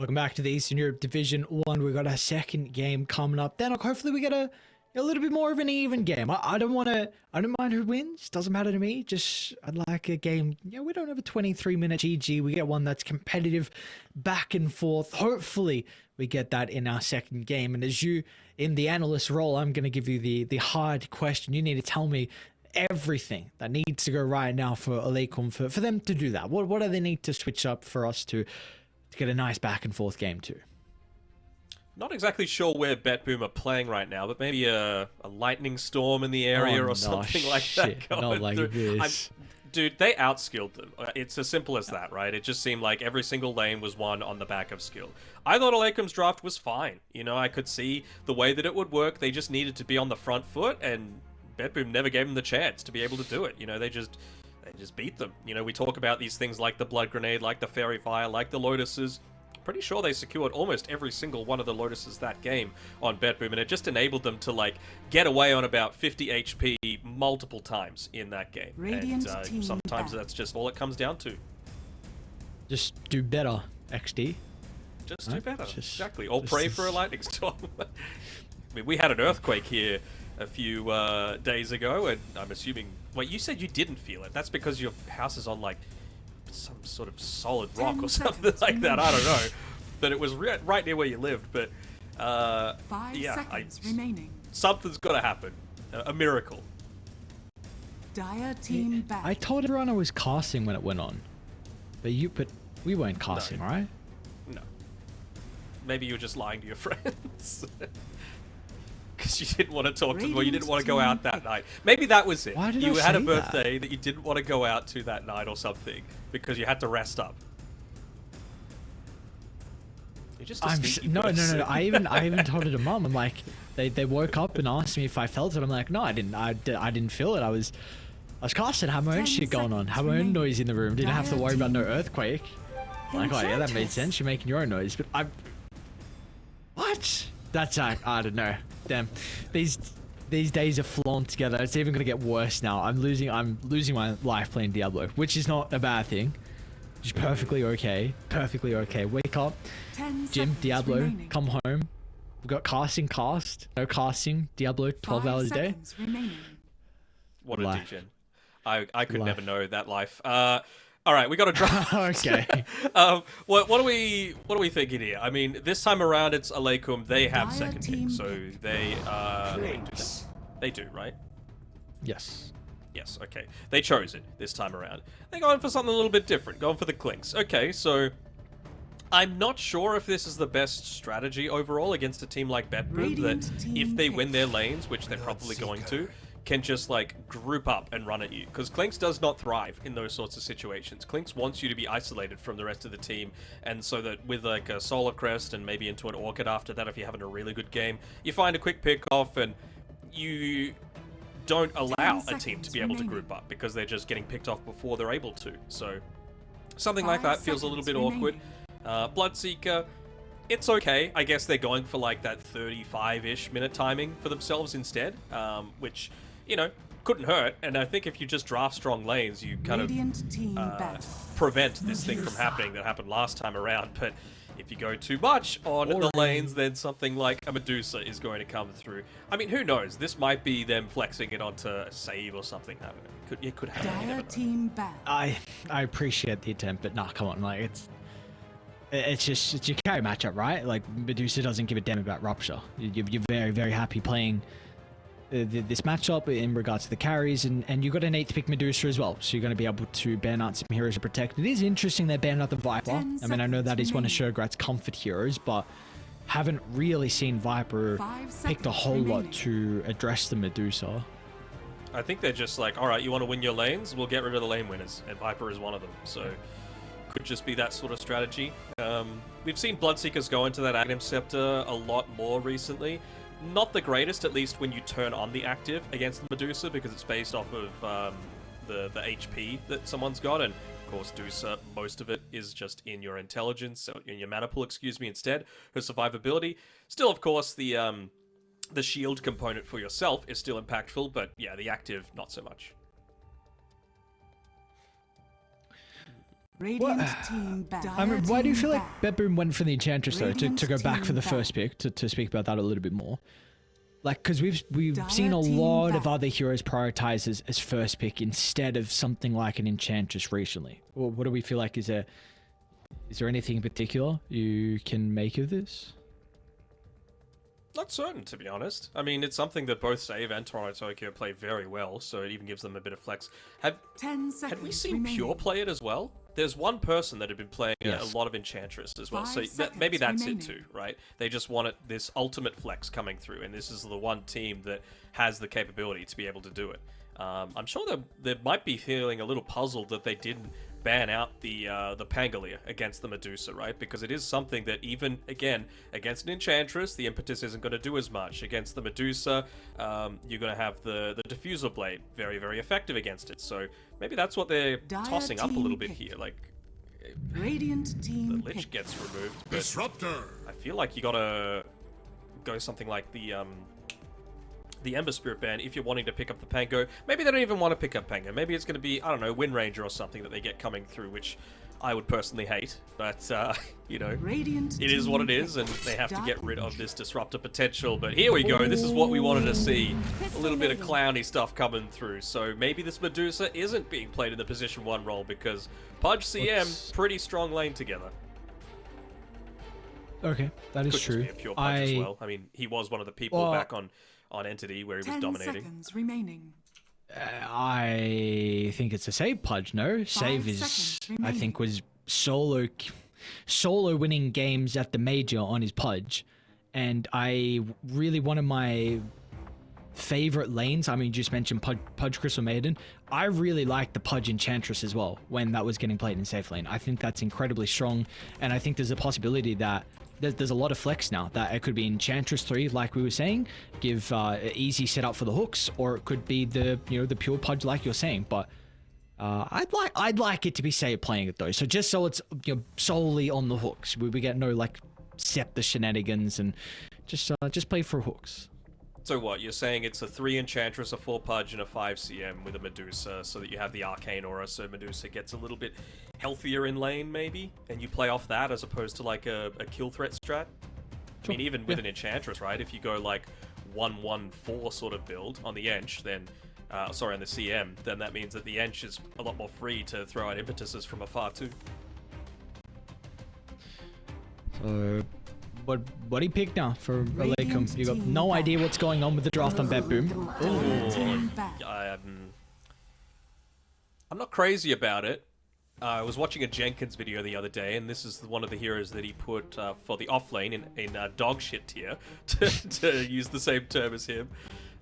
Welcome back to the Eastern Europe Division 1. We got our second game coming up. Then hopefully we get a little bit more of an even game. I don't mind who wins. Doesn't matter to me. Just, I'd like a game. Yeah, we don't have a 23-minute GG. We get one that's competitive, back and forth. Hopefully we get that in our second game. And as you, in the analyst role, I'm going to give you the hard question. You need to tell me everything that needs to go right now for Aleikum for them to do that. What do they need to switch up for us to get a nice back and forth game too? Not exactly sure where BetBoom are playing right now, but maybe a lightning storm in the area or something like that. Not like this. Dude, they outskilled them. It's as simple as that, right? It just seemed like every single lane was won on the back of skill. I thought Aleikum's draft was fine. You know, I could see the way that it would work. They just needed to be on the front foot, and BetBoom never gave them the chance to be able to do it. You know, they just beat them. You know, we talk about these things like the Blood Grenade, like the Fairy Fire, like the Lotuses. Pretty sure they secured almost every single one of the Lotuses that game on BetBoom, and it just enabled them to, like, get away on about 50 HP multiple times in that game. Radiant and sometimes that's just all it comes down to. Just do better, XD. Just do better, exactly. Or pray for a lightning storm. I mean, we had an earthquake here a few days ago, and I'm assuming... Wait, you said you didn't feel it. That's because your house is on, like, some sort of solid rock or something like that. I don't know. But it was right near where you lived. But, 5 yeah, seconds remaining. Something's got to happen. A miracle. Dire team back. I told everyone I was casting when it went on. But we weren't casting, No. right? No. Maybe you were just lying to your friends. Because you didn't want to talk to them, or you didn't want to go out that night. Maybe that was it. Why did you I had a say birthday that you didn't want to go out to that night or something because you had to rest up. You're just a sneaky No. person. I even told it to Mum. I'm like, they woke up and asked me if I felt it. I'm like, no, I didn't. I didn't feel it. I was casting, had my own 10 shit going on, seconds had my own remaining. noise in the room. Didn't have to worry about no Dire team. earthquake. I'm like, oh yeah, that made sense. You're making your own noise, but what? That's I don't know. Damn, these days are flown together. It's even gonna get worse now. I'm losing my life playing Diablo, which is not a bad thing. Just perfectly okay. Perfectly okay. Wake up, 10 Jim, seconds Diablo, remaining. come home. We've got cast, no casting, Diablo, 12 5 hours a day. seconds remaining. What a Life. degen. I could Life. never know that life. All right, we got to draft. Okay. What are we thinking here? I mean, this time around it's Aleikum. They have Dire second pick, team so pick. they do that. They do, right? Yes. Yes. Okay. They chose it this time around. They're going for something a little bit different. Going for the Clinks. Okay, so I'm not sure if this is the best strategy overall against a team like BetBoom. Radiant That team if they pick. win their lanes, which they're probably going to, can just, like, group up and run at you. Because Clinks does not thrive in those sorts of situations. Clinks wants you to be isolated from the rest of the team, and so that with, like, a Solar Crest and maybe into an Orchid after that if you're having a really good game, you find a quick pick-off and you don't allow a team to be able to group up because they're just getting picked off before they're able to. So something like 5 that feels a little bit seconds awkward. remaining. Bloodseeker, it's okay. I guess they're going for like that 35-ish minute timing for themselves instead, which, you know, couldn't hurt. And I think if you just draft strong lanes, you kind Radiant team of back. prevent this thing from happening that happened last time around. But if you go too much on the lanes, then something like a Medusa is going to come through. I mean, who knows? This might be them flexing it onto a save or something. I don't know. It could happen. You never Dire know. team back. I appreciate the attempt, but nah, come on, like it's your carry matchup, right? Like Medusa doesn't give a damn about Rupture. You're very, very happy playing this matchup in regards to the carries, and you got an 8th pick Medusa as well, so you're going to be able to ban out some heroes to protect. It is interesting they banned out the Viper. 10 I mean, I know that is one of seconds Shograt's comfort heroes, but haven't really seen Viper 5 picked a seconds whole lot remaining. to address the Medusa. I think they're just like, all right, you want to win your lanes? We'll get rid of the lane winners, and Viper is one of them. So could just be that sort of strategy. We've seen Bloodseekers go into that Aghanim Scepter a lot more recently. Not the greatest, at least when you turn on the active against the Medusa, because it's based off of the HP that someone's got, and of course Dusa, most of it is just in your intelligence, so in your mana pool, excuse me, instead. Her survivability. Still, of course, the shield component for yourself is still impactful, but yeah, the active, not so much. Radiant team back. I mean, why do you feel like back. BetBoom went for the Enchantress though? To Radiant go back for team the back. first pick to speak about that a little bit more. Like, because we've Dire seen a team lot of back. other heroes prioritized as first pick instead of something like an Enchantress recently. Well, what do we feel like is there anything in particular you can make of this? Not certain, to be honest. I mean, it's something that both Save and Toronto Tokyo play very well, so it even gives them a bit of flex. 10 seconds Had we seen remaining. Pure play it as well? There's one person that had been playing Yes. a lot of Enchantress as well, so 5 maybe seconds that's it remaining. too, right? They just wanted this ultimate flex coming through, and this is the one team that has the capability to be able to do it. I'm sure they might be feeling a little puzzled that they didn't ban out the Pangolier against the Medusa, right? Because it is something that even, again, against an Enchantress, the Impetus isn't going to do as much. Against the Medusa, you're going to have the Diffuser Blade, very, very effective against it. So maybe that's what they're Dire tossing up a team little bit pick. here. Like, Radiant the team Lich pick. gets removed, but Disruptor. I feel like you gotta go something like the Ember Spirit ban if you're wanting to pick up the Pango. Maybe they don't even want to pick up Pango. Maybe it's going to be, I don't know, Wind Ranger or something that they get coming through, which I would personally hate. But, you know, Radiant it is what it team is, and pick. they have to Dark get rid of this Disruptor potential. But here we go. This is what we wanted to see. A little bit of clowny stuff coming through. So maybe this Medusa isn't being played in the position 1 role because Pudge CM, pretty strong lane together. Okay, that is Could true. just be a pure Pudge as well. I mean, he was one of the people Well, back on Entity where he was 10 dominating. seconds remaining. I think it's a Save Pudge, no? Save is, seconds I think, was solo winning games at the major on his Pudge. And one of my favorite lanes, I mean, you just mentioned Pudge Crystal Maiden. I really like the Pudge Enchantress as well when that was getting played in safe lane. I think that's incredibly strong. And I think there's a possibility that there's a lot of flex now, that it could be Enchantress 3, like we were saying, give an easy setup for the hooks, or it could be the pure Pudge like you're saying. But I'd like it to be Save playing it though, so just so it's solely on the hooks. We get no like Scepter shenanigans, and just play for hooks. So what, you're saying it's a 3 Enchantress, a 4 Pudge, and a 5 CM with a Medusa, so that you have the Arcane Aura, so Medusa gets a little bit healthier in lane, maybe? And you play off that as opposed to, like, a kill threat strat? I mean, even with an Enchantress, right? If you go, like, 1-1-4 sort of build on the Ench, then... on the CM, then that means that the Ench is a lot more free to throw out Impetuses from afar, too. So... What do you pick now for Radiant Aleikum? You got team no back. idea what's going on with the draft on BetBoom. Dire team back. I'm not crazy about it. I was watching a Jenkins video the other day, and this is one of the heroes that he put for the off lane in dog shit tier, to use the same term as him.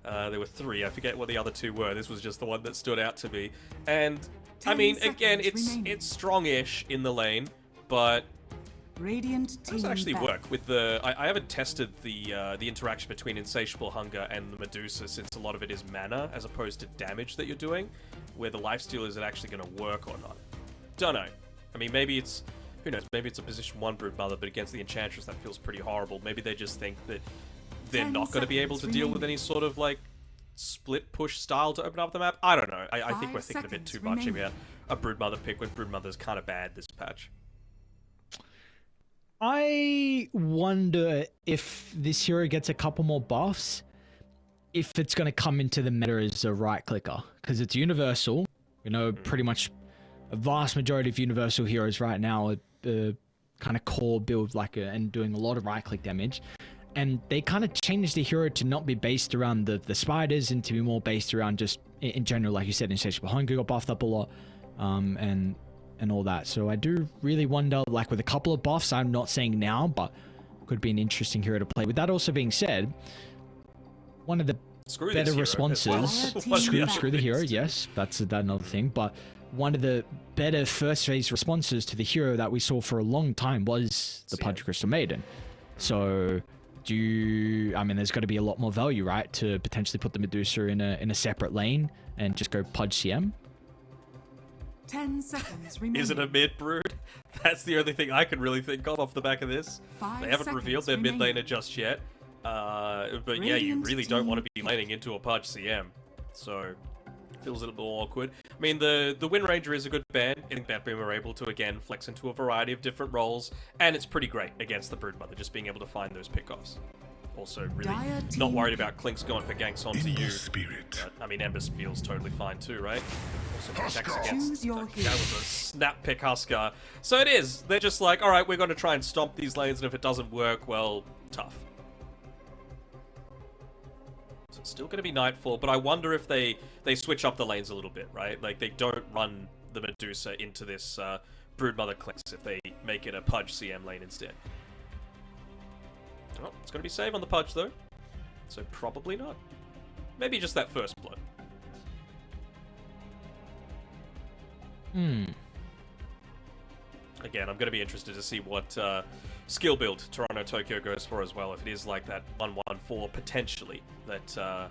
There were 3. I forget what the other 2 were. This was just the one that stood out to me. And, I 10 mean, again, seconds remaining. it's strong-ish in the lane, but... Radiant How team does it actually back. work with the? I haven't tested the interaction between Insatiable Hunger and the Medusa, since a lot of it is mana as opposed to damage that you're doing. Where the lifesteal, is it actually going to work or not? Don't know. I mean, maybe it's, who knows? Maybe it's a position 1 Broodmother, but against the Enchantress that feels pretty horrible. Maybe they just think that they're 10 not going to be able to seconds deal with remaining. any sort of like split push style to open up the map. I don't know. I think 5 we're thinking a bit too seconds much remaining. about a Broodmother pick when Broodmother's kind of bad this patch. I wonder if this hero gets a couple more buffs, if it's going to come into the meta as a right clicker, because it's universal. You know, pretty much a vast majority of universal heroes right now are kind of core build and doing a lot of right click damage. And they kind of changed the hero to not be based around the spiders and to be more based around just in general, like you said, Insatiable Hunger got buffed up a lot, and all that. So I do really wonder, like with a couple of buffs, I'm not saying now, but could be an interesting hero to play. With that also being said, one of the Screw better this hero as well. responses, One of the screw the other hero, things. yes, that's another thing, but one of the better first phase responses to the hero that we saw for a long time was the CM. Pudge Crystal Maiden. So I mean, there's got to be a lot more value, right, to potentially put the Medusa in a separate lane and just go Pudge CM. 10 seconds remaining. Is it a mid brood? That's the only thing I can really think of off the back of this. 5 They haven't seconds revealed their mid remaining. laner just yet. But yeah, you Radiant really don't want to team be laning into a Pudge CM. So feels a little more awkward. I mean, the Wind Ranger is a good ban. I think BetBoom are able to, again, flex into a variety of different roles, and it's pretty great against the Broodmother, just being able to find those pickoffs. Also, really not worried about Clink's going for ganks onto you. But, I mean, Ember feels totally fine too, right? Also protects against... That was a snap pick Huskar. So it is. They're just like, alright, we're going to try and stomp these lanes, and if it doesn't work, well, tough. So it's still going to be Nightfall, but I wonder if they switch up the lanes a little bit, right? Like, they don't run the Medusa into this Broodmother Clinks if they make it a Pudge CM lane instead. Oh, it's going to be save on the Pudge, though. So probably not. Maybe just that first blood. Again, I'm going to be interested to see what skill build Toronto Tokyo goes for as well. If it is like that 1-1-4 potentially, that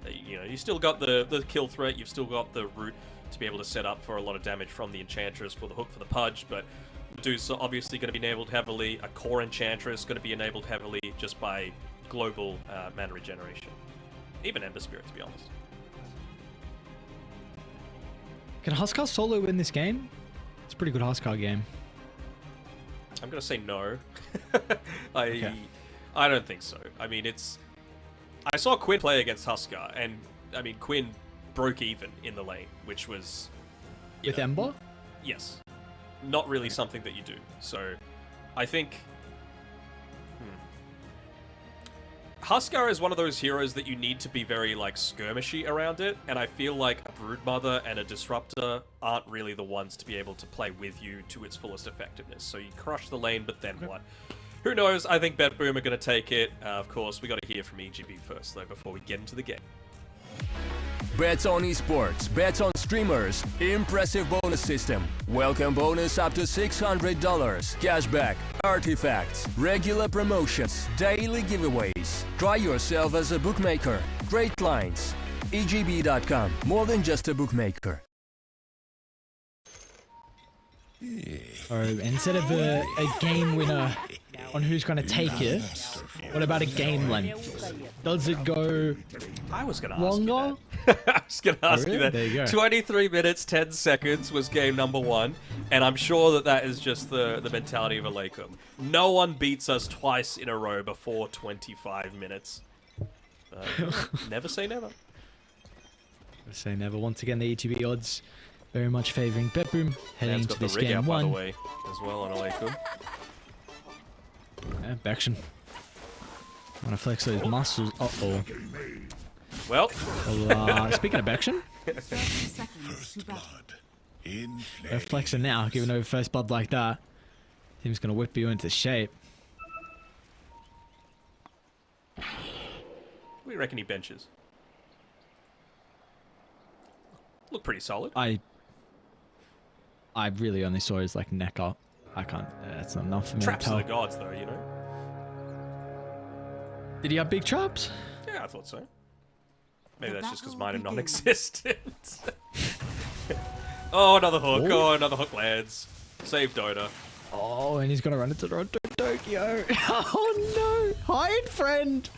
you know, you still got the kill threat, you've still got the route to be able to set up for a lot of damage from the Enchantress for the hook for the Pudge, but Medusa obviously going to be enabled heavily. A core Enchantress going to be enabled heavily just by global mana regeneration. Even Ember Spirit, to be honest. Can Huskar solo win this game? It's a pretty good Huskar game. I'm going to say no. Okay. I don't think so. I mean, I saw Quinn play against Huskar, and I mean, Quinn broke even in the lane, which was... With Ember? Yes. Not really something that you do. So, I think... Huskar is one of those heroes that you need to be very, like, skirmishy around it, and I feel like a Broodmother and a Disruptor aren't really the ones to be able to play with you to its fullest effectiveness. So you crush the lane, but then what? Who knows? I think BetBoom are going to take it. Of course, we got to hear from EGB first, though, before we get into the game. Bets on esports, bets on streamers, impressive bonus system. Welcome bonus up to $600, cashback, artifacts, regular promotions, daily giveaways. Try yourself as a bookmaker. Great lines. EGB.com, more than just a bookmaker. Or instead of a game winner on who's going to take it, what about a game length? Does it go I was going to ask longer? you that. I was going to ask you that. There you go. 23 minutes, 10 seconds was game number 1, and I'm sure that is just the mentality of Aleikum. No one beats us twice in a row before 25 minutes. Never say never. Never say never. Once again, the ETB odds very much favouring BetBoom heading Man's into got the this rig game out, by the one. way, as well on Aleikum. Yeah, Bection. Want to flex those muscles. Uh-oh. Well, Well, speaking of Bection, 30 seconds to battle. they're flexing now, giving over first blood like that. Team's going to whip you into shape. what do you reckon he benches? Look pretty solid. I really only saw his like neck up. I can't. That's not enough for me Traps to of tell. the gods, though, you know? Did he have big traps? Yeah, I thought so. Maybe The that's just because battle mine are begins. non-existent. Oh, another hook. Oh. Oh, another hook lands. Save Dota. Oh, and he's gonna run into Tokyo. Oh no! Hide, friend.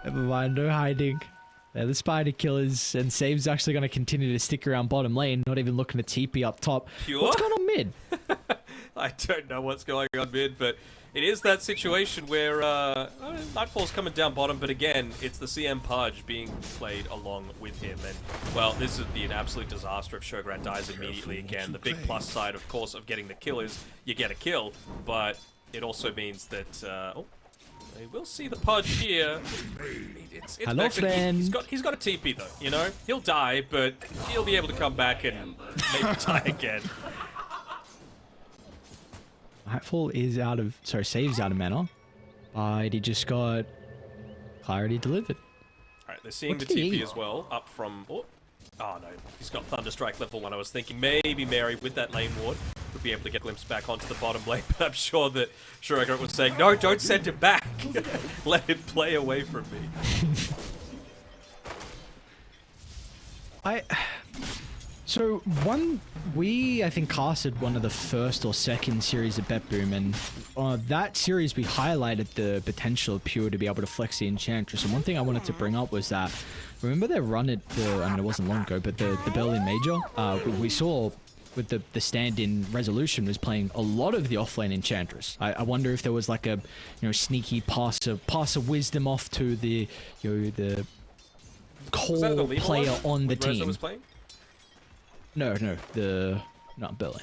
Never mind, no hiding. They're the spider killers, and Save's actually gonna continue to stick around bottom lane, not even looking to TP up top. Pure? What's going on mid? I don't know what's going on mid, but it is that situation where Nightfall's coming down bottom, but again, it's the CM Pudge being played along with him. And, well, this would be an absolute disaster if Shogun dies immediately again. The big plus side, of course, of getting the kill is you get a kill, but it also means that... we will see the Pudge here. It's Hello, Beckman. friend. He's got a TP, though, you know? He'll die, but he'll be able to come back and maybe die again. Nightfall is out of... Sorry, Save's out of mana. But he just got... Clarity delivered. Alright, they're seeing What the did he TP eat? as well, up from... Oh no, he's got Thunderstrike level 1. I was thinking maybe Mary, with that lane ward, would be able to get a glimpse back onto the bottom lane, but I'm sure that Shuragar was saying, no, don't send him back! Let him play away from me. So I think casted one of the first or second series of BetBoom, and that series we highlighted the potential of Pure to be able to flex the Enchantress. And one thing I wanted to bring up was that remember their run at the, I mean, it wasn't long ago, but the Berlin Major, we saw with the stand-in Resolution was playing a lot of the offlane Enchantress. I wonder if there was like a, sneaky pass of wisdom off to the, the core player on the team. Was playing? No, not Berlin.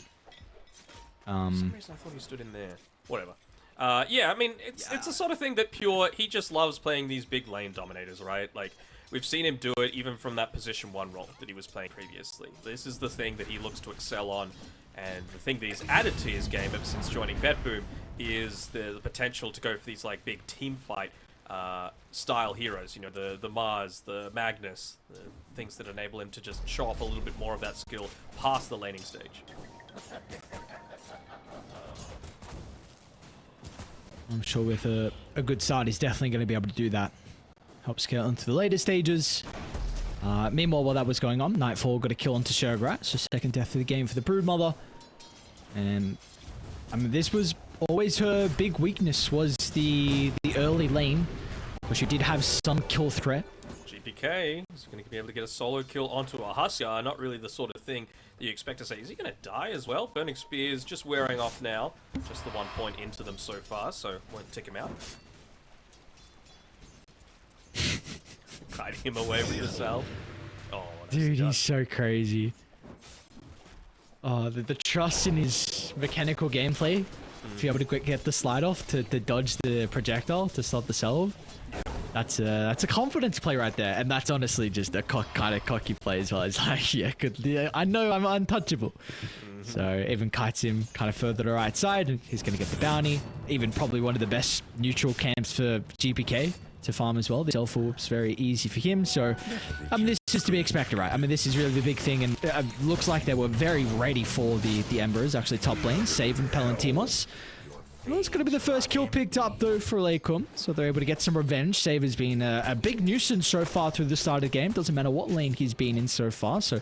For some reason I thought he stood in there. Whatever. Yeah, I mean, it's the sort of thing that Pure, he just loves playing these big lane dominators, right? Like, we've seen him do it even from that position 1 role that he was playing previously. This is the thing that he looks to excel on, and the thing that he's added to his game ever since joining BetBoom is the potential to go for these, like, big team fight style heroes. The Mars, the Magnus, the things that enable him to just show off a little bit more of that skill past the laning stage. I'm sure with a good start, he's definitely going to be able to do that. Help scale into the later stages. Meanwhile, while that was going on, Nightfall got a kill onto Shergrat, so second death of the game for the Broodmother. And I mean, this was always her big weakness, was the early lane, but she did have some kill threat. GPK is going to be able to get a solo kill onto a Huskar. Not really the sort of thing that you expect to say. Is he going to die as well? Burning Spear is just wearing off now. Just the 1 point into them so far, so won't tick him out. Kiting him away with yourself. Oh, dude, he's so crazy. Oh, the trust in his mechanical gameplay to be able to get the slide off to dodge the projectile to stop the salve. That's a confidence play right there, and that's honestly just a kind of cocky play as well. It's like, yeah, I know I'm untouchable. So even kites him kind of further to the right side, and he's going to get the bounty. Even probably one of the best neutral camps for GPK to farm as well. The self-orb's very easy for him, so this is to be expected, right? I mean, this is really the big thing, and looks like they were very ready for the Embers, actually top lane, Save and Palantimos. Well, it's going to be the first kill picked up, though, for EECUM, so they're able to get some revenge. Save has been a big nuisance so far through the start of the game. Doesn't matter what lane he's been in so far, so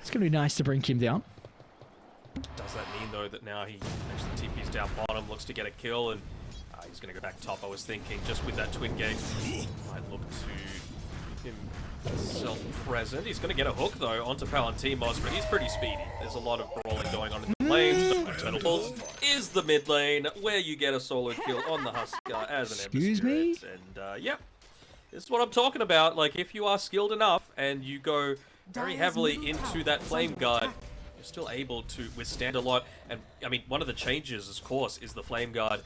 it's going to be nice to bring him down. Does that mean, though, that now he actually TP's down bottom, looks to get a kill, and he's going to go back top? I was thinking, just with that twin gate, might look to him self-present. He's going to get a hook, though, onto Palantimos, but he's pretty speedy. There's a lot of brawling going on in the lanes. Turtle Balls is the mid lane, where you get a solo kill on the Huskar as an Ember Excuse me? Spirit. And, yeah, this is what I'm talking about. Like, if you are skilled enough, and you go very heavily into that Flame Guard, you're still able to withstand a lot. And I mean, one of the changes, of course, is the Flame Guard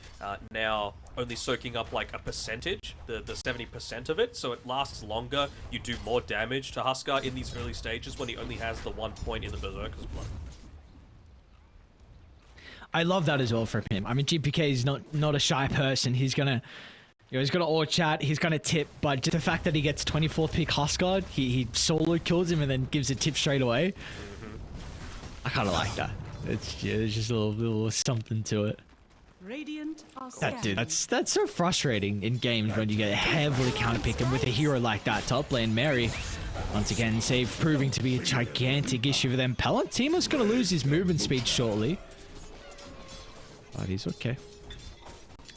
now only soaking up like a percentage, the 70% of it, so it lasts longer. You do more damage to Huskar in these early stages when he only has the 1 point in the Berserker's blood. I love that as well for him. I mean, GPK is not a shy person. He's gonna, he's gonna all chat. He's gonna tip, but just the fact that he gets 24th pick Huskar, he solo kills him and then gives a tip straight away. I kind of like that. It's just a little something to it. Radiant are That's so frustrating in games when you get heavily counterpicked, and with a hero like that, top lane Mary, once again, Save proving to be a gigantic issue for them. Palantimos gonna lose his movement speed shortly, but he's okay.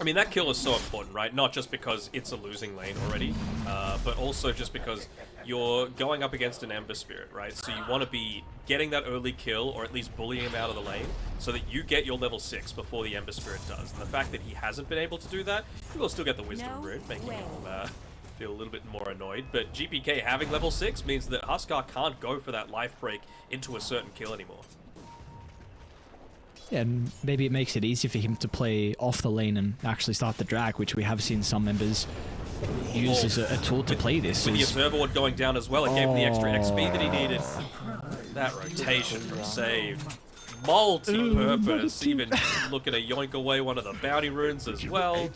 I mean, that kill is so important, right? Not just because it's a losing lane already, but also just because you're going up against an Ember Spirit, right? So you want to be getting that early kill, or at least bullying him out of the lane, so that you get your level 6 before the Ember Spirit does. And the fact that he hasn't been able to do that, he will still get the Wisdom Rune, making him feel a little bit more annoyed. But GPK having level 6 means that Huskar can't go for that life break into a certain kill anymore. Yeah, and maybe it makes it easy for him to play off the lane and actually start the drag, which we have seen some members use as a tool to play this. With the Observer Ward going down as well, it gave him the extra XP that he needed. That rotation from Save. Multi-purpose, even looking to yoink away one of the bounty runes as well.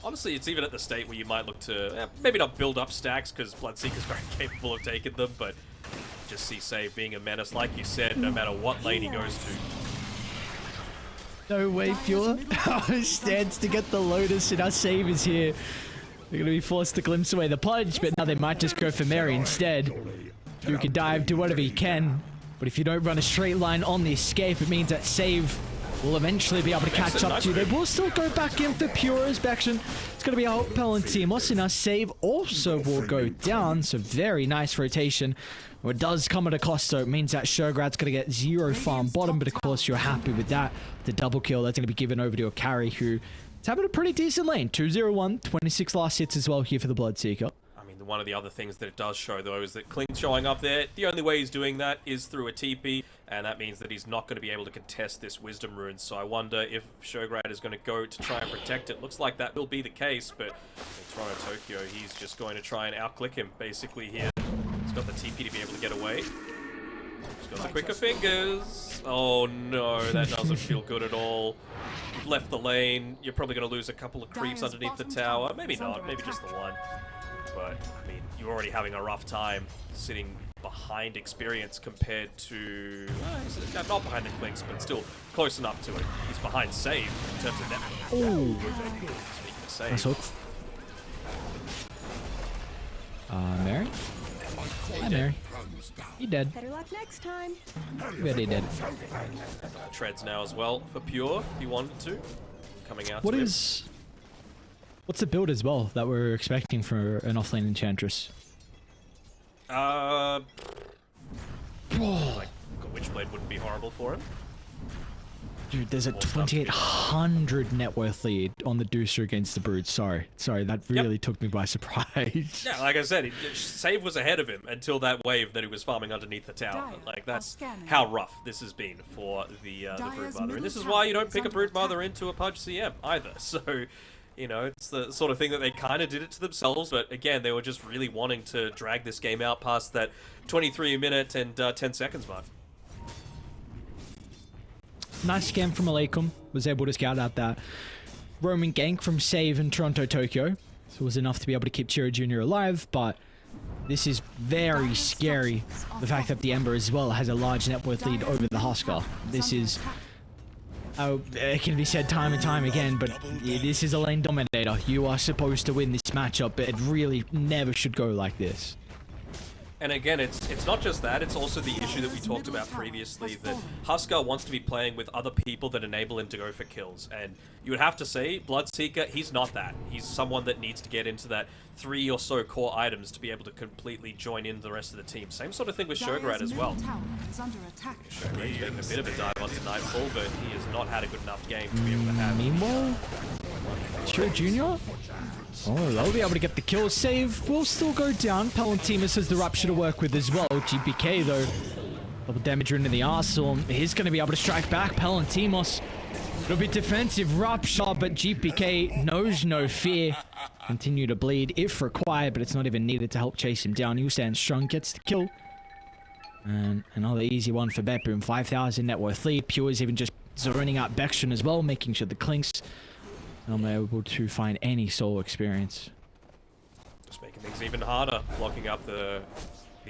Honestly, it's even at the state where you might look to, maybe not build up stacks, because Bloodseeker's very capable of taking them, but just see Save being a menace, like you said, no matter what lane he goes to. No way, Pure. Stands to get the Lotus, and our Save is here. They're going to be forced to glimpse away the punch, but now they might just go for Mary instead. You can dive, do whatever you can, but if you don't run a straight line on the escape, it means that Save will eventually be able to catch up to you. They will still go back in for pure inspection. It's going to be out Palantimos, and our save also will go down. So very nice rotation. It does come at a cost, though. It means that Shograd's going to get 0 farm bottom, but of course you're happy with that. The double kill, that's going to be given over to a carry who is having a pretty decent lane. 2-0-1, 26 last hits as well here for the Bloodseeker. I mean, one of the other things that it does show, though, is that Kling's showing up there. The only way he's doing that is through a TP, and that means that he's not going to be able to contest this Wisdom Rune. So I wonder if Shograd is going to go to try and protect it. Looks like that will be the case, but in Toronto Tokyo, he's just going to try and outclick him, basically, here. He's got the TP to be able to get away. He's got the quicker fingers. Oh, no, that doesn't feel good at all. You've left the lane. You're probably going to lose a couple of creeps underneath the tower. Maybe not. Maybe just the one. But, I mean, you're already having a rough time sitting behind Experience compared to... not behind the Clinks, but still close enough to it. He's behind Save in terms of net. Ooh. Speaking of Save. Nice hook. Mary? Hi, Mary. You dead. Better luck next time. Very dead. Treads now as well for Pure, if he wanted to. Coming out What to is... What's the build as well that we're expecting for an offlane Enchantress? like a Witchblade wouldn't be horrible for him. Dude, there's a 2,800 net worth lead on the Deucer against the Brood. Sorry, that really took me by surprise. Yeah, like I said, Save was ahead of him until that wave that he was farming underneath the tower. Like, that's how rough this has been for the Broodmother. And this is why you don't pick a Broodmother into a Pudge CM either. So, you know, it's the sort of thing that they kind of did it to themselves, but again, they were just really wanting to drag this game out past that 23-minute and 10 seconds mark. Nice scam from Aleikum. Was able to scout out that roaming gank from Save in Toronto Tokyo. So it was enough to be able to keep Chiro Jr. alive, but this is very scary. The fact that the Ember as well has a large net worth lead over the Husker. This is... it can be said time and time again, but this is a lane dominator. You are supposed to win this matchup, but it really never should go like this. And again, it's not just that, it's also the issue that we talked about previously, that Husker wants to be playing with other people that enable him to go for kills. And you would have to say, Bloodseeker, he's not that. He's someone that needs to get into that 3 or so core items to be able to completely join in the rest of the team. Same sort of thing with Shograd as well. Shograd's making a bit of a dive onto Nightfall, but he has not had a good enough game to be able to have. Meanwhile, Chiro Jr.? Oh, they'll be able to get the kill. Save will still go down. Palantimos has the Rupture to work with as well. GPK, though, double damage into the Arsenal. He's going to be able to strike back. Palantimos, it'll be defensive Rupture, but GPK knows no fear. Continue to bleed if required, but it's not even needed to help chase him down. He'll stand strong, gets the kill. And another easy one for BetBoom. 5,000 net worth lead. Pure is even just zoning out Bextron as well, making sure the Clinks I'm able to find any solo experience. Just making things even harder, blocking up the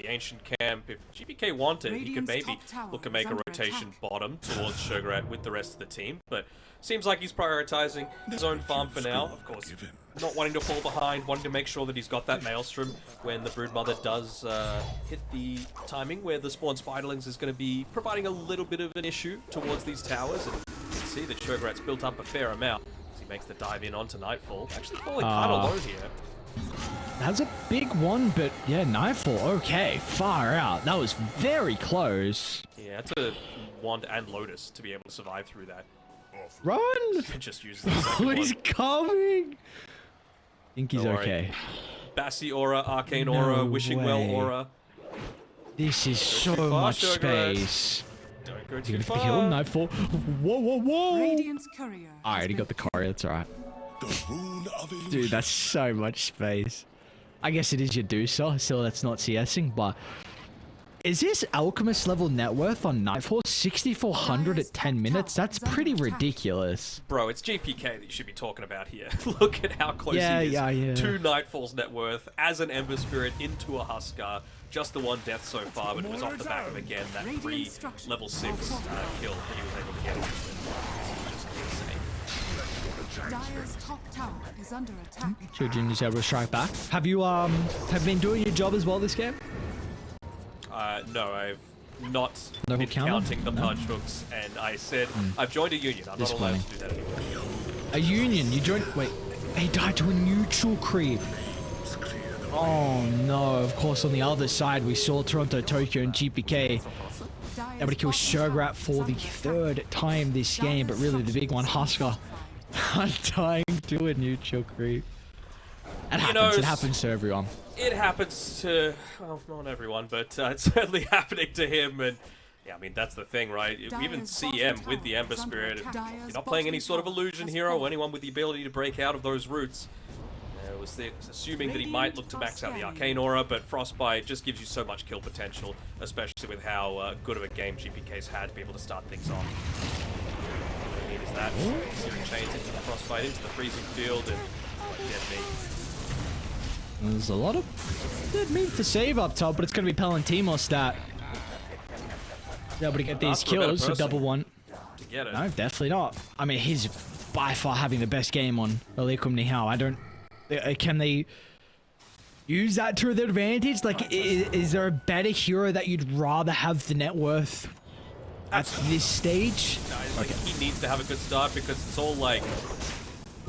ancient camp. If GPK wanted, he could maybe look to make a rotation bottom towards Shograd with the rest of the team, but seems like he's prioritizing his own farm for now. Of course, not wanting to fall behind, wanting to make sure that he's got that Maelstrom when the Broodmother does hit the timing where the spawn Spiderlings is going to be providing a little bit of an issue towards these towers. And you can see that Shograd's built up a fair amount. He makes the dive in onto Nightfall. Actually falling kind of low here. That's a big one, but yeah, Nightfall, okay, far out. That was very close. Yeah, it's a Wand and Lotus to be able to survive through that. Run! Just use the second one. He's coming! I think he's okay. Bassi Aura, Arcane Aura, Wishing Well Aura. This is so much space. Don't go You're too gonna far. kill Nightfall. Whoa! Radiant's courier. I already got the courier, that's alright. Dude, that's so much space. I guess it is your Deucer, still that's not CSing, but... Is this Alchemist level net worth on Nightfall? 6,400 at 10 minutes? That's pretty ridiculous. Bro, it's GPK that you should be talking about here. Look at how close he is to Nightfall's net worth as an Ember Spirit into a Husker. Just the one death so far, but it was off the back of, again, that free level 6 kill that he was able to get with. Dire's top tower is under attack. Children is able to strike back. Have you been doing your job as well this game? No, I've not No been hook counter? counting the No. punch hooks, and I said, I've joined a union. I'm not allowed to do that anymore. A union? You joined? Wait, he died to a neutral creep. Oh no! Of course, on the other side, we saw Toronto, Tokyo, and GPK able to kill Shurgrat for the third time this game, but really the big one, Husker, dying to a neutral creep. It happens. It happens to everyone. It happens to, well, not everyone, but it's certainly happening to him. And yeah, I mean, that's the thing, right? Even CM with the Ember Spirit, if you're not playing any sort of illusion hero or anyone with the ability to break out of those roots. Was assuming that he might look to max out the Arcane Aura, but Frostbite just gives you so much kill potential, especially with how good of a game GPK's had to be able to start things off. What we need is that. Searing Chains into the Frostbite, into the Freezing Field, and dead meat. There's a lot of dead meat to save up top, but it's going to be Palantimos that be able to get these kills, so double one. To get it. No, definitely not. I mean, he's by far having the best game on EEU. I don't... Can they use that to their advantage? Like, is there a better hero that you'd rather have the net worth at this stage? No, like, he needs to have a good start because it's all like,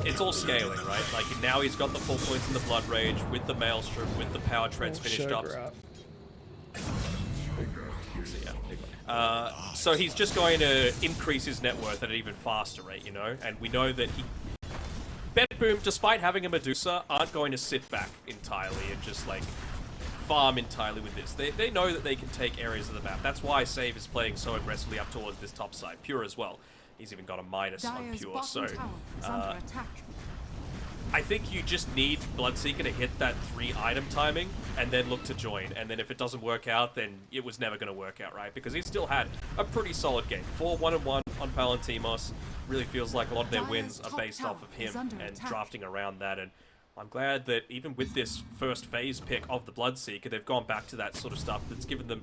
it's all scaling, right? Like, now he's got the full points in the Blood Rage with the Maelstrom, with the Power Treads finished up. So he's just going to increase his net worth at an even faster rate, you know? And we know that BetBoom, despite having a Medusa, aren't going to sit back entirely and just, like, farm entirely with this. They know that they can take areas of the map. That's why Save is playing so aggressively up towards this top side. Pure as well. He's even got a minus on Pure, so... I think you just need Bloodseeker to hit that 3-item timing and then look to join. And then if it doesn't work out, then it was never going to work out, right? Because he still had a pretty solid game. 4-1-1 on Palantimos. Really feels like a lot of their wins are based off of him and drafting around that. And I'm glad that even with this first phase pick of the Bloodseeker, they've gone back to that sort of stuff that's given them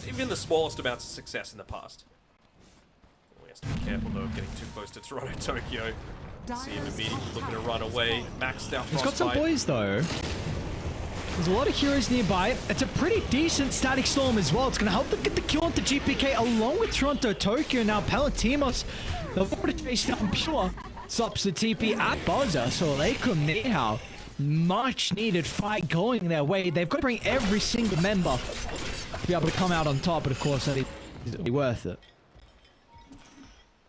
even the smallest amounts of success in the past. We have to be careful, though, of getting too close to Toronto, Tokyo. See him immediately looking to run away. Maxed out Frostbite. He's got some boys, though. There's a lot of heroes nearby. It's a pretty decent static storm as well. It's going to help them get the kill onto GPK along with Toronto, Tokyo. Now Palantimos, they'll be able to chase down Pure. Stops the TP at Buzzer. So EEU, much needed fight going their way. They've got to bring every single member to be able to come out on top. But of course, that'll be worth it.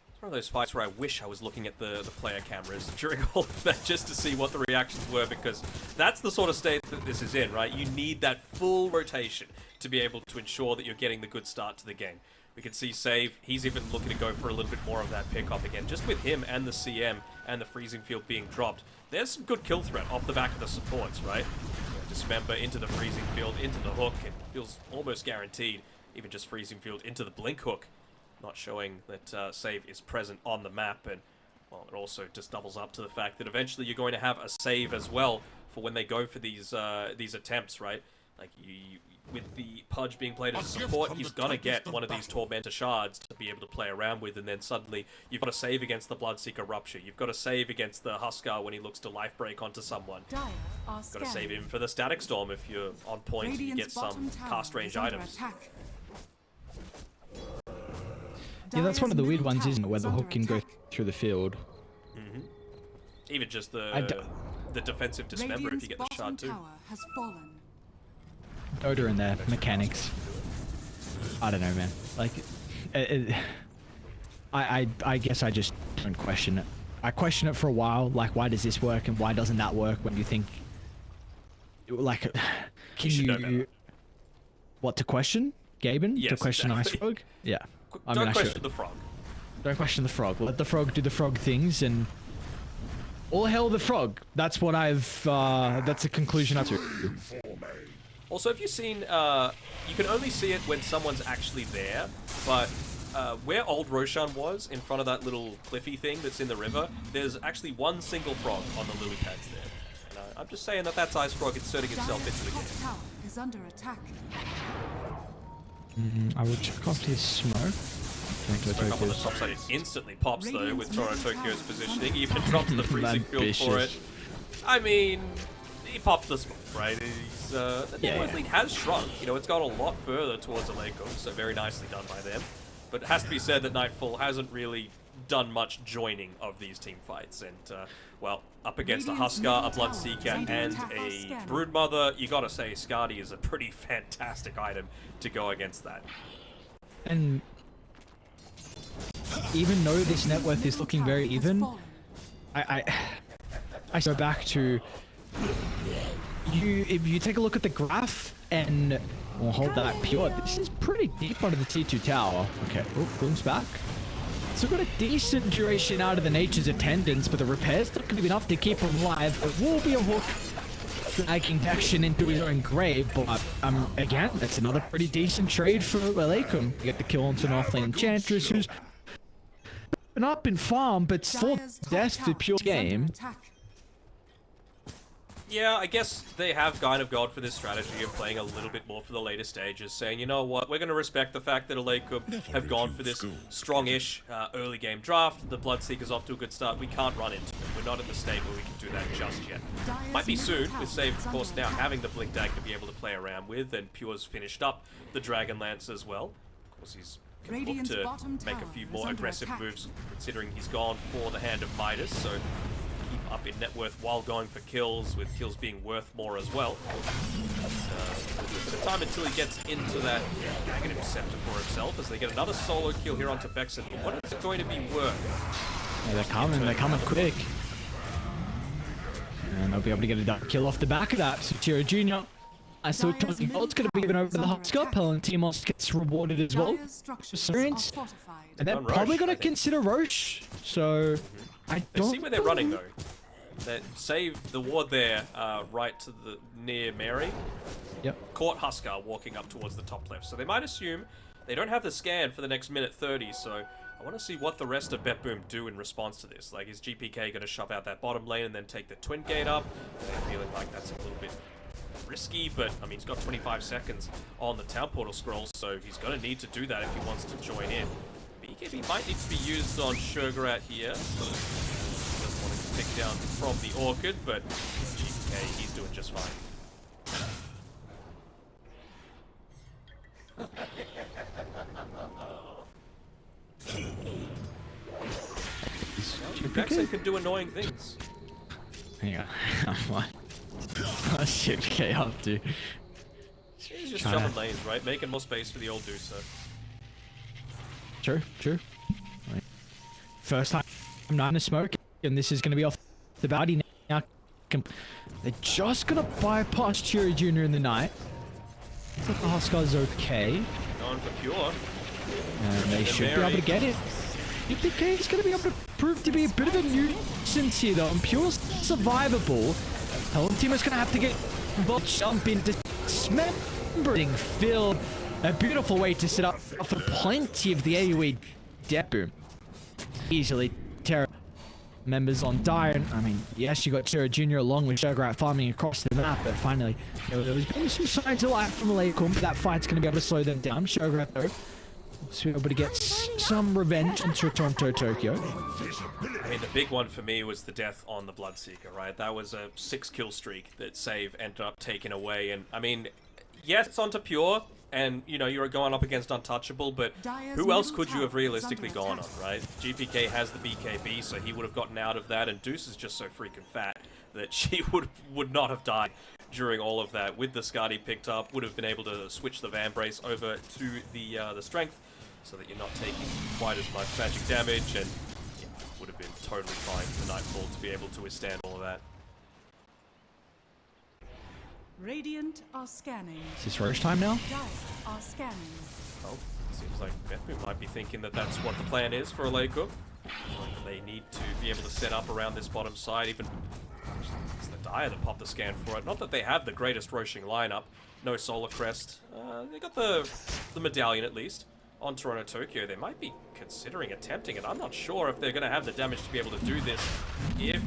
It's one of those fights where I wish I was looking at the player cameras during all of that just to see what the reactions were, because that's the sort of state that this is in, right? You need that full rotation to be able to ensure that you're getting the good start to the game. We can see Save, he's even looking to go for a little bit more of that pickup again. Just with him and the CM and the Freezing Field being dropped, there's some good kill threat off the back of the supports, right? Dismember into the Freezing Field, into the hook, it feels almost guaranteed. Even just Freezing Field into the Blink hook. Not showing that Save is present on the map, and well, it also just doubles up to the fact that eventually you're going to have a save as well for when they go for these attempts, right? Like with the Pudge being played as a support, he's gonna get one of these Tormentor shards to be able to play around with, and then suddenly you've got to save against the Bloodseeker Rupture. You've got to save against the Husker when he looks to life break onto someone. You've got to save him for the Static Storm if you're on point and you get some cast range items. Yeah, that's one of the weird ones, isn't it, where the hook can go through the field. Mm-hmm. Even just the defensive dismember if you get the shard too. Dota and their mechanics. I don't know, man. Like, I guess I just don't question it. I question it for a while, like, why does this work and why doesn't that work when you think, like, can you what to question? Gaben? Yes, to question exactly. Icefrog? Yeah. Don't question the frog. Don't question the frog. Let the frog do the frog things, and all hail the frog. That's what I've. That's a conclusion I've. Also, have you seen? You can only see it when someone's actually there, but where old Roshan was, in front of that little cliffy thing that's in the river, there's actually one single frog on the lily pads there. And I'm just saying that that's Icefrog inserting itself into the game. Tower is under attack. I will check off his smoke. Smoke up on the top side. It instantly pops though with Toronto Tokyo's positioning. He even drops the freezing field for it. I mean, he popped the smoke, right? The net worth lead has shrunk. You know, it's gone a lot further towards Aleikum, so very nicely done by them. But it has to be said that Nightfall hasn't really done much joining of these team fights. And, well, up against a Huskar, a Bloodseeker, and a Broodmother, you gotta say Skadi is a pretty fantastic item to go against that. And even though this net worth is looking very even, I go back to if you take a look at the graph and we'll hold that pure. This is pretty deep under the T2 tower. Okay, Boom's back. So got a decent duration out of the Nature's Attendants, but the repair's not going to be enough to keep him alive. It will be a hook dragging action into his own grave, but again, that's another pretty decent trade for Aleikum. You get the kill onto an offlane Enchantress who's been up in farm, but still death to pure game. Yeah, I guess they have kind of gone for this strategy of playing a little bit more for the later stages, saying, you know what, we're going to respect the fact that Aleikum have gone for this strong-ish early game draft. The Bloodseeker's off to a good start. We can't run into it. We're not at the state where we can do that just yet. Might be soon, with Save, of course, now having the Blink Dagger to be able to play around with, and Pure's finished up the Dragon Lance as well. Of course, he's going to look to make a few more aggressive moves, considering he's gone for the Hand of Midas, so keep up in net worth while going for kills, with kills being worth more as well. The time until he gets into that negative scepter for himself, as they get another solo kill here onto Bexon. But what is it going to be worth? Yeah, they're coming quick. And they'll be able to get a kill off the back of that. So Tiro Jr. I saw Tony Bolt's going to be given over to the Huskar. Palantimos gets rewarded as well. Experience. And they're probably going to consider Roche. So I don't see where they're running though. That save the ward there, right to the near Mary. Yep. Caught Huskar walking up towards the top left. So they might assume they don't have the scan for the next minute 30. So I want to see what the rest of BetBoom do in response to this. Like, is GPK going to shove out that bottom lane and then take the twin gate up? They're feeling like that's a little bit risky, but I mean, he's got 25 seconds on the town portal scroll, so he's going to need to do that if he wants to join in. BKB might need to be used on Sugarat here. Just wanting to pick down from the Orchid, but GPK, he's doing just fine. Jackson can do annoying things. Hang on. What? What's GPK up to? He's just jumping lanes, right? Making more space for the old Deucer. True. Right. First time I'm not in a smoke, and this is going to be off the body now. They're just going to bypass Chiri Jr. in the night. I think the Huskar's okay. Going for Pure. And they should be able to get it. GPK is going to be able to prove to be a bit of a nuisance here though, and Pure's survivable. Palantimos going to have to get involved, jump in, dismembering Phil. A beautiful way to set up for plenty of the AoE BetBoom. Easily Terra members on Dire. I mean, yes, you got Terra Jr. along with Sugarat farming across the map, but finally, there was been some signs of life from Aleikum, but that fight's going to be able to slow them down. Sugarat, though, to be able to get some revenge on Toronto, Tokyo. I mean, the big one for me was the death on the Bloodseeker, right? That was a 6-kill streak that Save ended up taking away, and I mean, yes, it's onto Pure, and, you know, you're going up against Untouchable, but who else could you have realistically gone on, right? GPK has the BKB, so he would have gotten out of that, and Deuce is just so freaking fat that she would not have died during all of that. With the Skadi picked up, would have been able to switch the Vambrace over to the Strength, so that you're not taking quite as much magic damage, and yeah, would have been totally fine for Nightfall to be able to withstand all of that. Radiant are scanning. Is this Roche time now? Dire are scanning. Well, seems like BetBoom might be thinking that that's what the plan is for Aleikum. They need to be able to set up around this bottom side, even it's the Dire that popped the scan for it. Not that they have the greatest Roshing lineup. No Solar Crest. They got the medallion at least. On Toronto, Tokyo, they might be considering attempting it. I'm not sure if they're going to have the damage to be able to do this if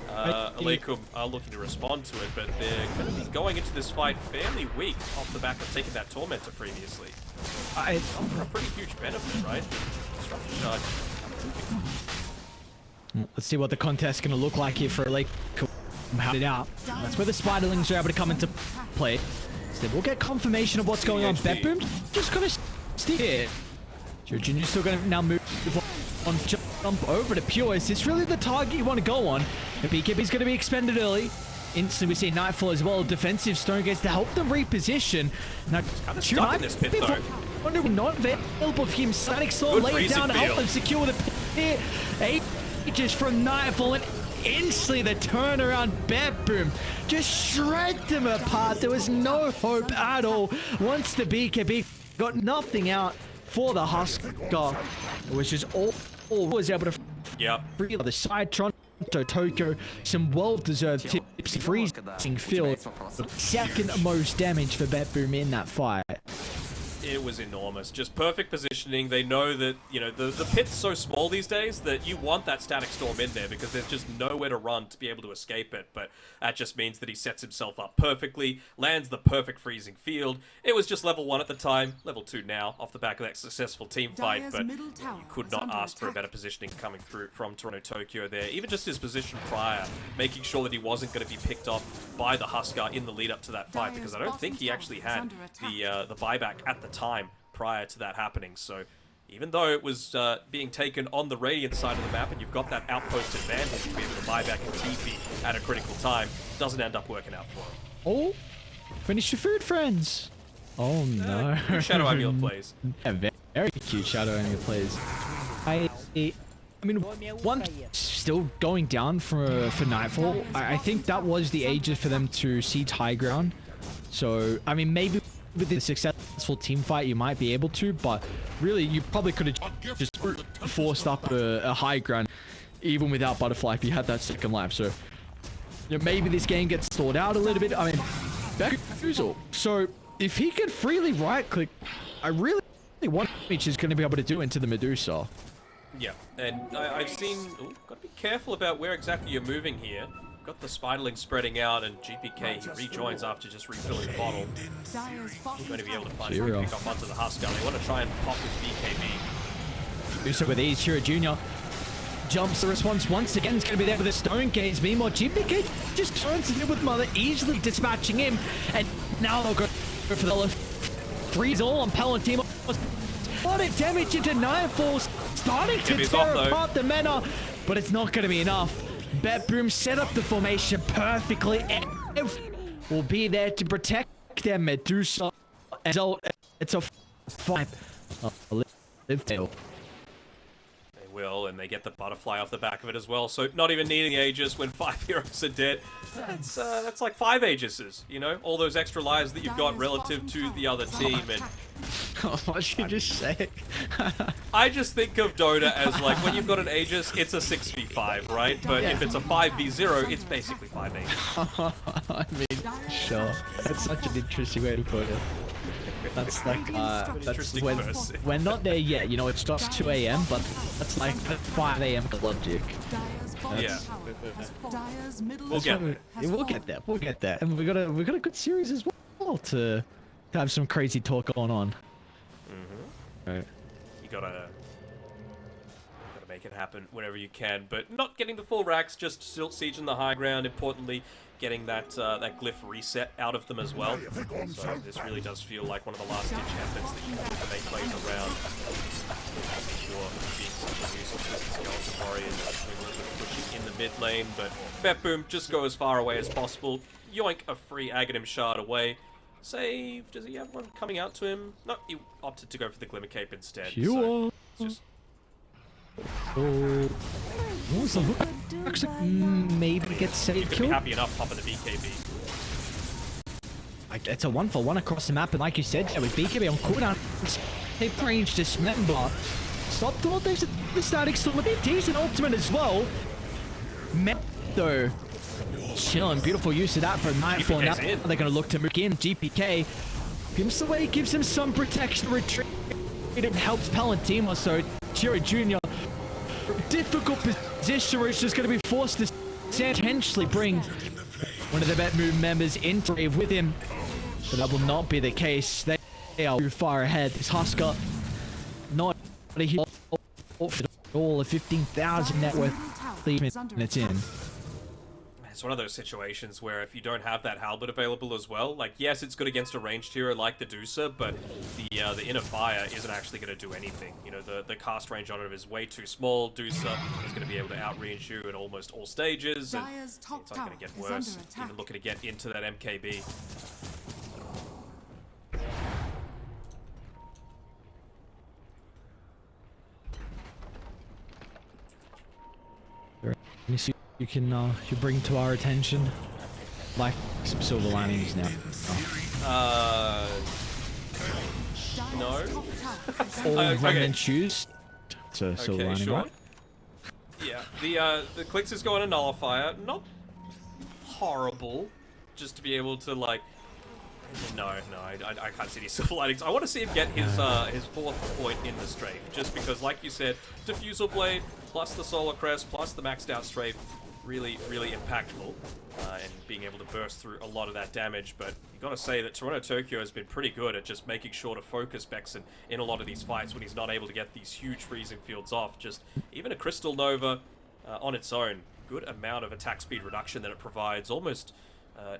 Aleikum are looking to respond to it, but they're going to be going into this fight fairly weak off the back of taking that Tormentor previously. It's offer a pretty huge benefit, right? Disruption charge. Let's see what the contest's going to look like here for Aleikum. it out. That's where the Spiderlings are able to come into play. So we'll get confirmation of what's going on. BetBoom just gonna stick here. Junior's still gonna now move on, jump over to Pure. Is this really the target you want to go on? The BKB's gonna be expended early. Instantly we see Nightfall as well. Defensive Stone Gates to help them reposition. Now, kind of stuck in this pit though. Not available for him. Static Storm laid down to help them secure the pit. Ages from Nightfall and instantly the turnaround. BetBoom just shred them apart. There was no hope at all. Once the BKB got nothing out for the Husker, it was just all was able to free the side. Toronto, Tokyo, some well-deserved tips, freezing field. Second most damage for BetBoom in that fight. It was enormous. Just perfect positioning. They know that, you know, the pit's so small these days that you want that Static Storm in there because there's just nowhere to run to be able to escape it. But that just means that he sets himself up perfectly, lands the perfect freezing field. It was just level 1 at the time, level 2 now, off the back of that successful team fight. But you could not ask for a better positioning coming through from Toronto, Tokyo there. Even just his position prior, making sure that he wasn't going to be picked off by the Husker in the lead up to that fight because I don't think he actually had the buyback at the time prior to that happening. So even though it was being taken on the Radiant side of the map and you've got that outpost advantage to be able to buy back and TP at a critical time, doesn't end up working out for him. Oh, finish your food, friends. Oh no. Shadow Amulet plays. Yeah, very cute Shadow Amulet plays. I mean, one still going down for Nightfall. I think that was the ages for them to siege high ground. So, I mean, maybe with the successful team fight, you might be able to, but really, you probably could have just forced up a high ground, even without Butterfly, if you had that second life. So, you know, maybe this game gets stalled out a little bit. I mean, Bamboozle. So, if he could freely right-click, I really want which is going to be able to do into the Medusa. Yeah, and I've seen... Ooh, gotta be careful about where exactly you're moving here. Got the Spiderling spreading out, and GPK, he rejoins after just refilling the bottle. He's going to be able to find his way to pick up onto the Husker. They want to try and pop his BKB. Do so with ease. Hero Jr. jumps the response once again. It's going to be there with the Stone Gaze. Meanwhile, GPK just turns it in with Mother, easily dispatching him. And now they'll go for the left. Freeze all on Palantir. A lot of damage into Nightfall. Starting to tear apart the Mena, but it's not going to be enough. BetBoom set up the formation perfectly and will be there to protect their Medusa. And so it's a fight. Live tail. They will, and they get the Butterfly off the back of it as well. So not even needing Aegis when 5 heroes are dead. That's like 5 Aegises, you know? All those extra lives that you've got relative to the other team. And what did you just say? I just think of Dota as like, when you've got an Aegis, it's a 6v5, right? But if it's a 5v0, it's basically 5 Aegis. I mean, sure. That's such an interesting way to put it. That's like, we're not there yet, you know, it's just 2 AM, but that's like 5 AM logic. Yeah. We'll get there. We'll get there. And we got a good series as well to have some crazy talk going on. Right. You gotta make it happen whenever you can, but not getting the full racks, just still sieging the high ground. Importantly, getting that that glyph reset out of them as well. So this really does feel like one of the last ditch efforts that you have to make plays around. Sure, being such a nuisance as Skeleton Warriors, doing a little bit of pushing in the mid lane, but BetBoom just go as far away as possible. Yoink a free Aghanim shard away. Save. Does he have one coming out to him? No, he opted to go for the Glimmer Cape instead. So it's just Actually, maybe get saved. you could be happy enough popping the BKB. It's a 1-for-1 across the map, and like you said, with BKB on cooldown, take range dismember. Stop the the Static Storm with a decent ultimate as well. Though. Chilling, beautiful use of that for Nightfall. Now they're going to look to move in. GPK gives away, gives him some protection, retreat. It helps Palantir, so Chiro Jr. difficult position where he's just going to be forced to potentially bring one of the BetBoom members into wave with him. But that will not be the case. They are too far ahead. This Husker, not a hero all of 15,000 net worth minutes in. it's one of those situations where if you don't have that halberd available as well, like, yes, it's good against a ranged hero like the Deucer, but the inner fire isn't actually going to do anything. You know, the cast range on it is way too small. Deucer is going to be able to outrange you at almost all stages, and Dire's top it's only going to get tower is worse. under attack. Even looking to get into that MKB. Anything you can you bring to our attention, like some silver linings now. No. Dire's top tower is All under remnant shoes. It's a silver Okay, lining, sure. right? Yeah, the clicks is going to nullifier. Not horrible, just to be able to like. No, I can't see these silver linings. I want to see him get his fourth point in the strafe, just because, like you said, diffusal blade plus the solar crest plus the maxed out strafe, really impactful, and being able to burst through a lot of that damage. But you got to say that Toronto Tokyo has been pretty good at just making sure to focus Bexon in a lot of these fights when he's not able to get these huge freezing fields off. Just even a Crystal Nova on its own, good amount of attack speed reduction that it provides, almost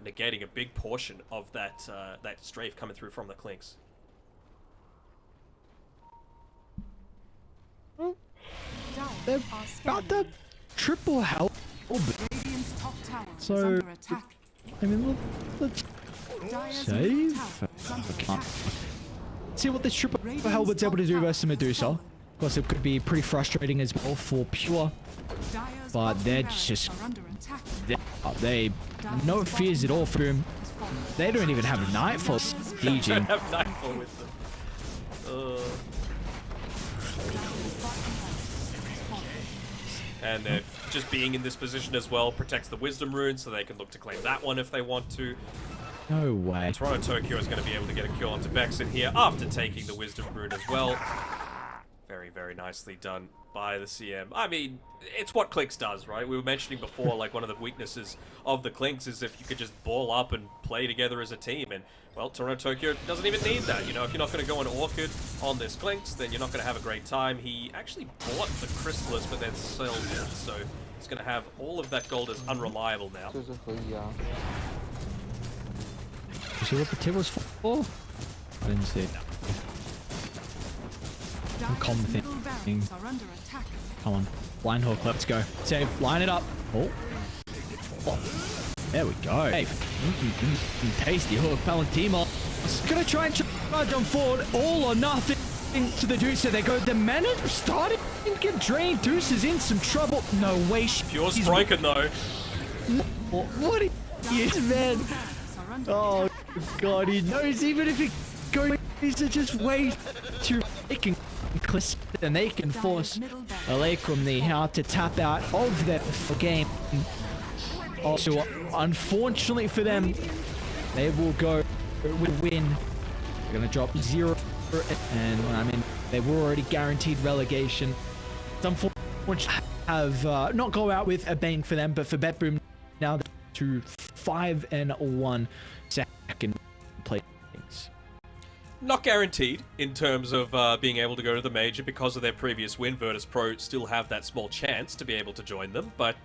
negating a big portion of that that strafe coming through from the Clinks. They're Dire are about scanning. to triple help. Radiant's top tower is So, under attack. I mean, let's Dire's save. middle tower is under attack. See what this triple helmet's able to do versus Medusa. Of course, it could be pretty frustrating as well for Pure. Dire's But bottom they're barracks just- are under attack. They no fears at all for him. They don't even have a Nightfall sieging. Have Nightfall with them. And they're just being in this position as well protects the Wisdom Rune, so they can look to claim that one if they want to. No way. Toronto Tokyo is going to be able to get a kill onto Bexon here after taking the Wisdom Rune as well. Very nicely done by the CM. I mean, it's what Clinks does, right? We were mentioning before, like, one of the weaknesses of the Clinks is if you could just ball up and play together as a team. And, well, Toronto Tokyo doesn't even need that. You know, if you're not going to go on Orchid on this Clinks, then you're not going to have a great time. He actually bought the Chrysalis, but then sold it. So he's going to have all of that gold as unreliable now. 这是可以啊。 You see what the tip was for? I didn't see it. Common Dire's middle thing. barracks are under attack. Come on. Blind hook, let's go. Save, line it up. Oh. There we go. Hey. Tasty hook, Palantimo. Gonna try and charge on forward. All or nothing to the Deucer. They go. The mana starting to get drained. Deuce is in some trouble. No way. Pure's He's- broken, though. What he is, man. Barracks are under Oh, God. He knows even if he goes, he's just way too freaking close. And they can force EEU to tap out of that game. Also, unfortunately for them, they will go with win. They're going to drop 0. And, I mean, they were already guaranteed relegation. It's unfortunate to have not go out with a bang for them, but for BetBoom now to 5-1 second place. Not guaranteed in terms of being able to go to the major because of their previous win. Virtus Pro still have that small chance to be able to join them, but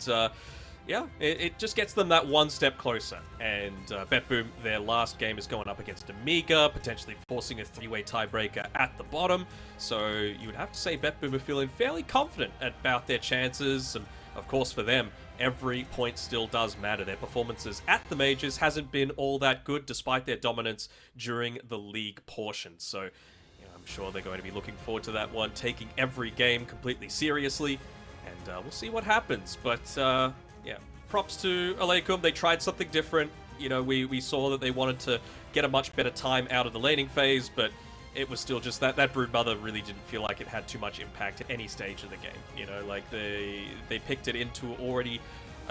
yeah, it just gets them that one step closer. And BetBoom, their last game is going up against Amiga, potentially forcing a 3-way tiebreaker at the bottom. So you would have to say BetBoom are feeling fairly confident about their chances, and of course for them, every point still does matter. Their performances at the majors hasn't been all that good despite their dominance during the league portion. So, you know, I'm sure they're going to be looking forward to that one, taking every game completely seriously, and we'll see what happens. But, yeah, props to EEU. They tried something different. You know, we saw that they wanted to get a much better time out of the laning phase, but it was still just that Broodmother really didn't feel like it had too much impact at any stage of the game. You know, like they picked it into already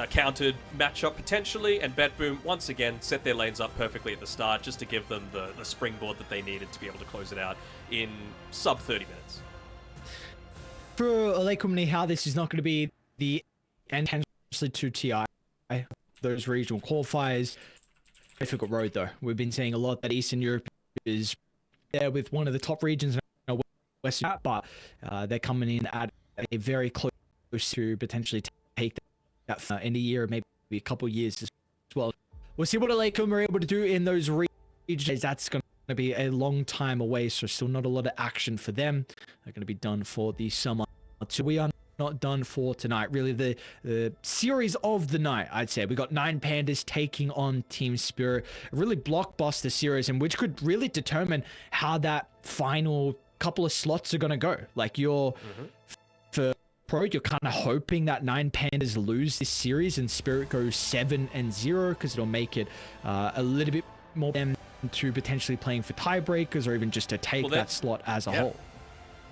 countered matchup potentially, and BetBoom once again set their lanes up perfectly at the start just to give them the springboard that they needed to be able to close it out in sub 30 minutes. For EEU, this is not going to be the end potentially to TI. Those regional qualifiers. Difficult road though. We've been seeing a lot that Eastern Europe is there with one of the top regions in Western Europe, but they're coming in at a very close to potentially take that in a year, maybe a couple years as well. We'll see what Aleikum are able to do in those regions. That's going to be a long time away, so still not a lot of action for them. They're going to be done for the summer. So we are not done for tonight. Really, the series of the night, I'd say. We got 9 Pandas taking on Team Spirit. A really blockbuster series, and which could really determine how that final couple of slots are going to go. Like, you're for Pro, you're kind of hoping that 9 Pandas lose this series and Spirit goes 7-0, because it'll make it a little bit more them to potentially playing for tiebreakers, or even just to take that slot as a whole.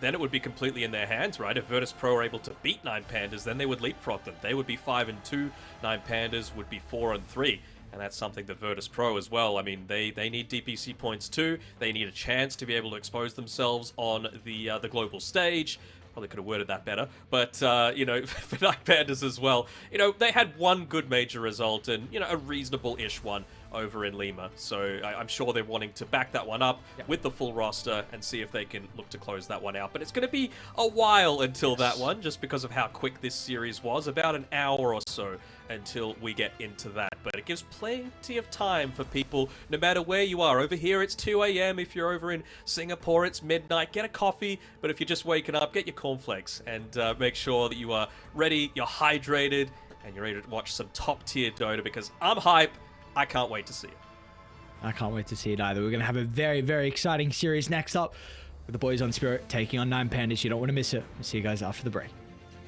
Then it would be completely in their hands, right? If Virtus Pro are able to beat 9 Pandas, then they would leapfrog them. They would be 5-2. 9 Pandas would be 4-3. And that's something that Virtus Pro as well. I mean, they need DPC points too. They need a chance to be able to expose themselves on the global stage. Probably could have worded that better. But, you know, for 9 Pandas as well, you know, they had one good major result and, you know, a reasonable-ish one over in Lima. So I'm sure they're wanting to back that one up with the full roster and see if they can look to close that one out. But it's going to be a while until that one, just because of how quick this series was. About an hour or so until we get into that. But it gives plenty of time for people, no matter where you are. Over here, it's 2 a.m. If you're over in Singapore, it's midnight. Get a coffee. But if you're just waking up, get your cornflakes and make sure that you are ready, you're hydrated, and you're ready to watch some top-tier Dota, because I'm hype. I can't wait to see it. I can't wait to see it either. We're going to have a very, very exciting series next up with the boys on Spirit taking on 9 Pandas. You don't want to miss it. We'll see you guys after the break.